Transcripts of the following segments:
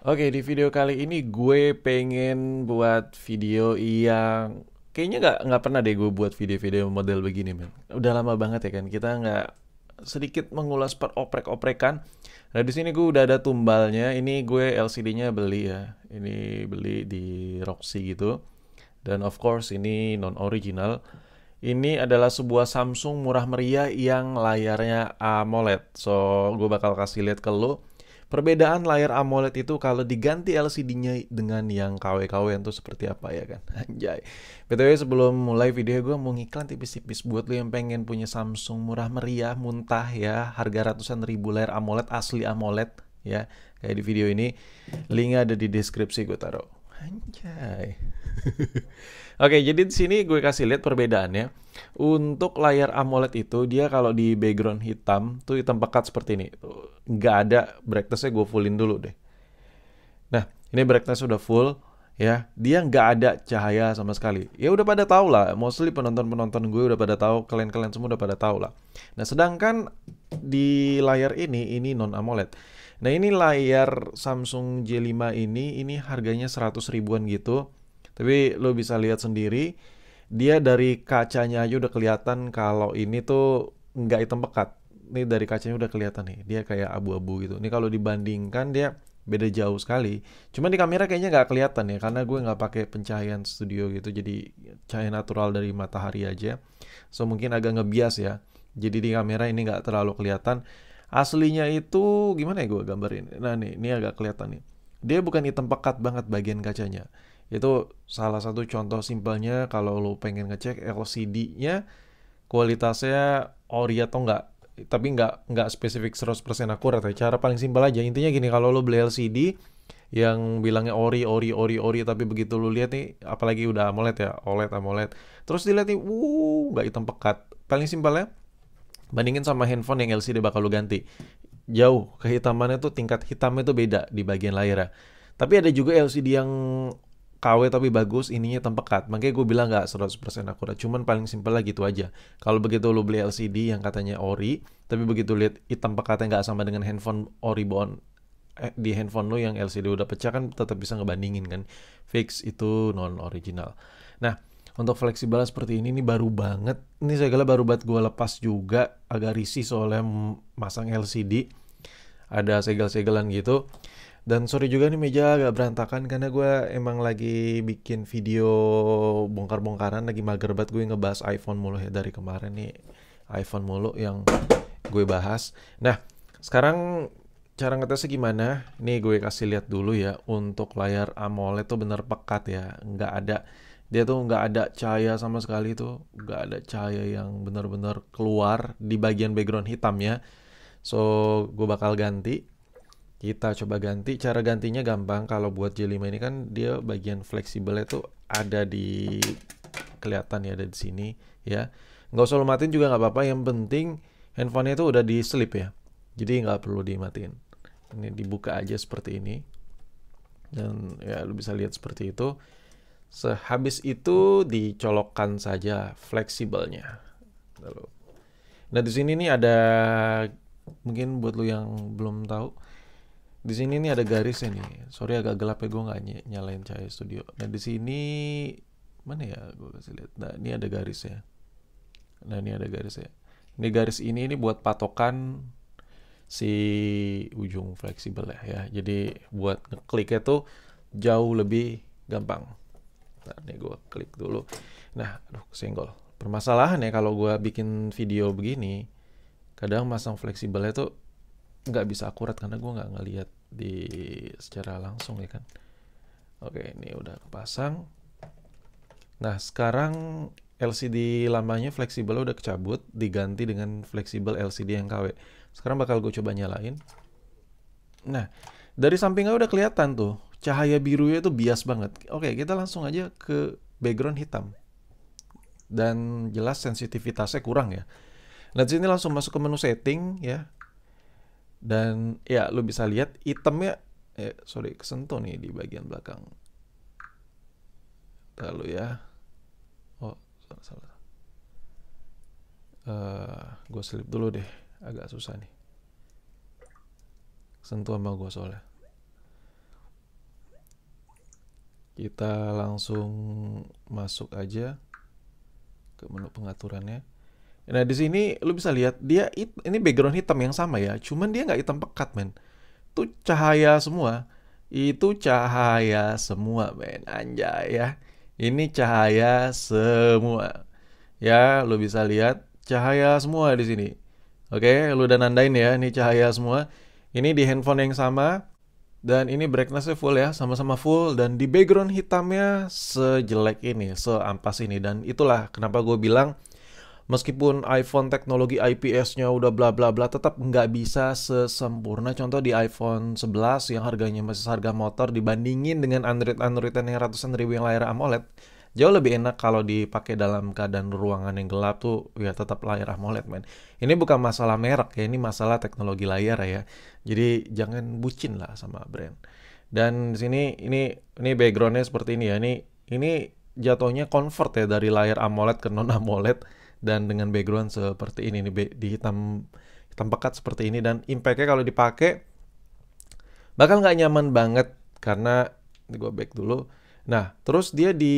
Oke, di video kali ini gue pengen buat video yang kayaknya nggak pernah deh gue buat video-video model begini, men. Udah lama banget ya kan kita nggak sedikit mengulas per oprek-oprekan. Nah, di sini gue udah ada tumbalnya. Ini gue LCD-nya beli ya. Ini beli di Roxy gitu. Dan of course ini non original. Ini adalah sebuah Samsung murah meriah yang layarnya AMOLED. So, gue bakal kasih lihat ke lo. Perbedaan layar AMOLED itu kalau diganti LCD-nya dengan yang KW-KW itu seperti apa ya kan? Anjay. BTW sebelum mulai video gue mau ngiklan tipis-tipis buat lo yang pengen punya Samsung murah meriah, muntah ya, harga ratusan ribu layar AMOLED, asli AMOLED ya. Kayak di video ini, linknya ada di deskripsi gue taruh. Anjay. Oke, jadi di sini gue kasih lihat perbedaannya. Untuk layar AMOLED itu dia kalau di background hitam tuh hitam pekat seperti ini. Nggak ada brightness-nya, gue fullin dulu deh. Nah, ini brightness udah full ya. Dia nggak ada cahaya sama sekali. Ya udah pada tahu lah. Mostly penonton-penonton gue udah pada tahu, kalian-kalian semua udah pada tahu lah. Nah, sedangkan di layar ini non AMOLED. Nah, ini layar Samsung J5 ini harganya 100 ribuan gitu. Tapi lo bisa lihat sendiri, dia dari kacanya aja udah kelihatan kalau ini tuh nggak hitam pekat. Ini dari kacanya udah kelihatan nih, dia kayak abu-abu gitu. Ini kalau dibandingkan dia beda jauh sekali. Cuma di kamera kayaknya nggak kelihatan ya, karena gue nggak pakai pencahayaan studio gitu, jadi cahaya natural dari matahari aja. So mungkin agak ngebias ya. Jadi di kamera ini nggak terlalu kelihatan. Aslinya itu gimana ya gue gambarin? Nah nih, ini agak kelihatan nih. Dia bukan hitam pekat banget bagian kacanya. Itu salah satu contoh simpelnya kalau lo pengen ngecek LCD-nya kualitasnya ori atau enggak. Tapi enggak spesifik 100% akurat ya. Cara paling simpel aja. Intinya gini, kalau lo beli LCD yang bilangnya ori tapi begitu lo lihat nih, apalagi udah AMOLED ya, AMOLED. Terus dilihat nih, nggak hitam pekat. Paling simpelnya bandingin sama handphone yang LCD bakal lo ganti. Jauh kehitamannya tuh, tingkat hitamnya tuh beda di bagian layar. Tapi ada juga LCD yang KW tapi bagus, ininya hitam pekat. Makanya gue bilang nggak 100% akurat. Cuman paling simpel lah gitu aja. Kalau begitu lo beli LCD yang katanya ori, tapi begitu lihat hitam pekatnya nggak sama dengan handphone ori bawaan, di handphone lo yang LCD udah pecah kan tetap bisa ngebandingin kan. Fix itu non original. Nah, untuk fleksibel seperti ini baru banget. Ini segala baru banget gue lepas juga. Agak risih soalnya masang LCD. Ada segel-segelan gitu. Dan sorry juga nih meja agak berantakan karena gue emang lagi bikin video bongkar-bongkaran, lagi mager banget gue ngebahas iPhone mulu ya dari kemarin nih. iPhone mulu yang gue bahas. Nah, sekarang cara ngetesnya gimana? Nih gue kasih lihat dulu ya. Untuk layar AMOLED tuh bener pekat ya. Nggak ada, dia tuh nggak ada cahaya sama sekali tuh. Nggak ada cahaya yang bener-bener keluar di bagian background hitamnya. So, gue bakal ganti. Kita coba ganti. Cara gantinya gampang. Kalau buat J5 ini kan dia bagian fleksibelnya tuh ada di, kelihatan ya, ada di sini ya. Nggak usah lo matiin juga nggak apa-apa. Yang penting handphonenya itu udah di slip ya. Jadi nggak perlu dimatiin. Ini dibuka aja seperti ini. Dan ya lo bisa lihat seperti itu. Sehabis itu dicolokkan saja fleksibelnya. Lalu. Nah di sini nih ada, mungkin buat lo yang belum tahu, di sini nih ada garisnya nih. Sorry agak gelap ya, gue nggak nyalain cahaya studio. Nah di sini mana ya? Gue kasih lihat. Nah ini ada garisnya. Nah ini ada garisnya. Ini garis ini buat patokan si ujung fleksibel ya. Jadi buat ngekliknya tuh jauh lebih gampang. Nah ini gue klik dulu. Nah aduh kesenggol. Permasalahan ya kalau gue bikin video begini, kadang masang fleksibelnya tuh nggak bisa akurat karena gue nggak ngelihat di secara langsung ya kan. Oke, ini udah kepasang. Nah sekarang LCD lamanya fleksibel udah kecabut, diganti dengan fleksibel LCD yang KW. Sekarang bakal gue coba nyalain. Nah dari sampingnya udah kelihatan tuh cahaya birunya itu bias banget. Oke, kita langsung aja ke background hitam dan jelas sensitivitasnya kurang ya. Nah di sini langsung masuk ke menu setting ya. Dan ya lu bisa lihat itemnya, sorry kesentuh nih di bagian belakang. Lalu ya, oh salah. Gue selip dulu deh, agak susah nih. Sentuh sama gue soalnya. Kita langsung masuk aja ke menu pengaturannya. Nah, di sini lu bisa lihat ini background hitam yang sama ya, cuman dia nggak hitam pekat, men. Itu cahaya semua. Itu cahaya semua, men. Anjay ya. Ini cahaya semua. Ya, lu bisa lihat cahaya semua di sini. Oke, lu udah nandain ya, ini cahaya semua. Ini di handphone yang sama. Dan ini brightness-nya full ya, sama-sama full. Dan di background hitamnya sejelek ini, seampas ini. Dan itulah kenapa gue bilang, meskipun iPhone teknologi IPS-nya udah bla bla bla, tetap nggak bisa sesempurna. Contoh di iPhone 11 yang harganya masih harga motor, dibandingin dengan Android-Androidan yang ratusan ribu yang layar AMOLED. Jauh lebih enak kalau dipakai dalam keadaan ruangan yang gelap tuh ya tetap layar AMOLED, men. Ini bukan masalah merek ya, ini masalah teknologi layar ya. Jadi jangan bucin lah sama brand. Dan di sini ini backgroundnya seperti ini ya. Ini jatuhnya convert ya dari layar AMOLED ke non AMOLED, dan dengan background seperti ini nih, di hitam pekat seperti ini. Dan impactnya kalau dipakai bakal nggak nyaman banget karena ini gue back dulu. Nah, terus dia di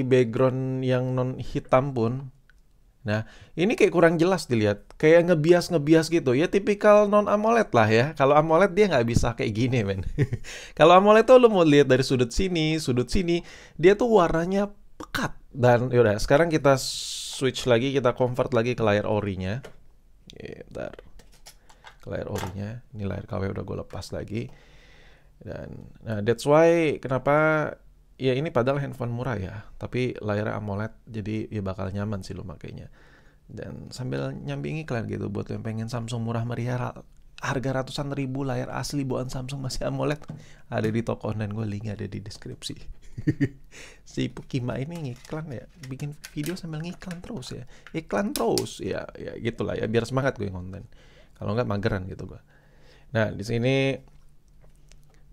background yang non hitam pun, nah ini kayak kurang jelas dilihat, kayak ngebias gitu ya, tipikal non AMOLED lah ya. Kalau AMOLED dia nggak bisa kayak gini, men. Kalau AMOLED tuh lu mau lihat dari sudut sini, dia tuh warnanya pekat. Dan yaudah, sekarang kita switch lagi, kita convert lagi ke layar orinya. Bentar, ke layar orinya. Ini layar KW udah gue lepas lagi. Dan nah, that's why kenapa ya ini padahal handphone murah ya, tapi layarnya AMOLED, jadi ya bakal nyaman sih lo makainya. Dan sambil nyamping iklan gitu buat yang pengen Samsung murah meriah, harga ratusan ribu, layar asli buatan Samsung masih AMOLED, ada di toko online gue, linknya ada di deskripsi. Si Pukima ini ngiklan ya, bikin video sambil ngiklan terus ya, iklan terus ya, ya gitulah ya, biar semangat gue konten. Kalau nggak mageran gitu gue. Nah di sini,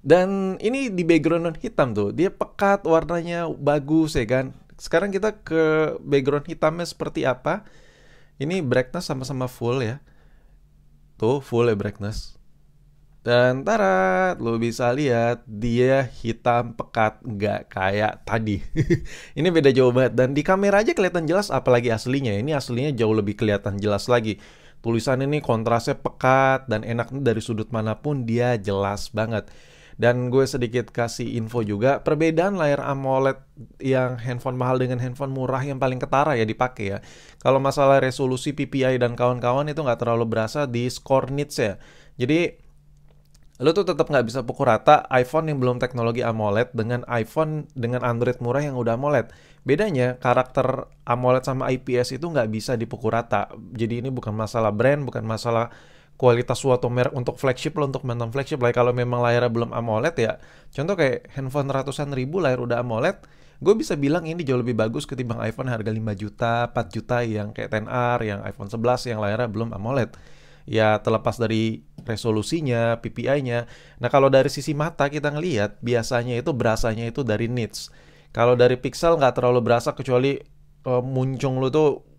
dan ini di background non hitam tuh, dia pekat, warnanya bagus ya kan. Sekarang kita ke background hitamnya seperti apa. Ini brightness sama-sama full ya. Tuh full ya brightness. Dan tarat, lo bisa lihat dia hitam pekat, nggak kayak tadi. Ini beda jauh banget. Dan di kamera aja kelihatan jelas, apalagi aslinya. Ini aslinya jauh lebih kelihatan jelas lagi. Tulisan ini kontrasnya pekat dan enak dari sudut manapun dia jelas banget. Dan gue sedikit kasih info juga, perbedaan layar AMOLED yang handphone mahal dengan handphone murah yang paling ketara ya dipakai ya. Kalau masalah resolusi, PPI dan kawan-kawan itu nggak terlalu berasa di score nits ya. Jadi lo tuh tetap nggak bisa pukul rata iPhone yang belum teknologi AMOLED dengan iPhone dengan Android murah yang udah AMOLED. Bedanya karakter AMOLED sama IPS itu nggak bisa dipukul rata. Jadi ini bukan masalah brand, bukan masalah kualitas suatu merek untuk flagship lo, untuk mantan flagship lah. Kalau memang layarnya belum AMOLED ya, contoh kayak handphone ratusan ribu layar udah AMOLED, gue bisa bilang ini jauh lebih bagus ketimbang iPhone harga 5 juta, 4 juta yang kayak XR, yang iPhone 11 yang layarnya belum AMOLED. Ya terlepas dari resolusinya, PPI-nya. Nah kalau dari sisi mata kita ngelihat, biasanya itu berasanya itu dari nits. Kalau dari pixel nggak terlalu berasa kecuali muncung lo tuh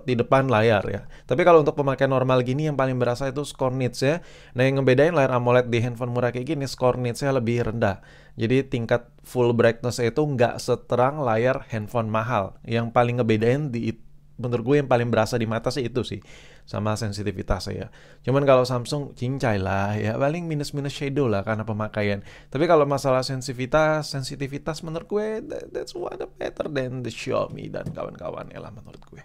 di depan layar ya. Tapi kalau untuk pemakaian normal gini yang paling berasa itu score nits ya. Nah yang ngebedain layar AMOLED di handphone murah kayak gini, score nitsnya lebih rendah. Jadi tingkat full brightness itu nggak seterang layar handphone mahal. Yang paling ngebedain menurut gue yang paling berasa di mata sih itu sih, sama sensitivitasnya ya. Cuman kalau Samsung cincai lah ya, paling minus-minus shadow lah karena pemakaian. Tapi kalau masalah sensitivitas menurut gue that's one better than the Xiaomi dan kawan-kawan ya lah menurut gue.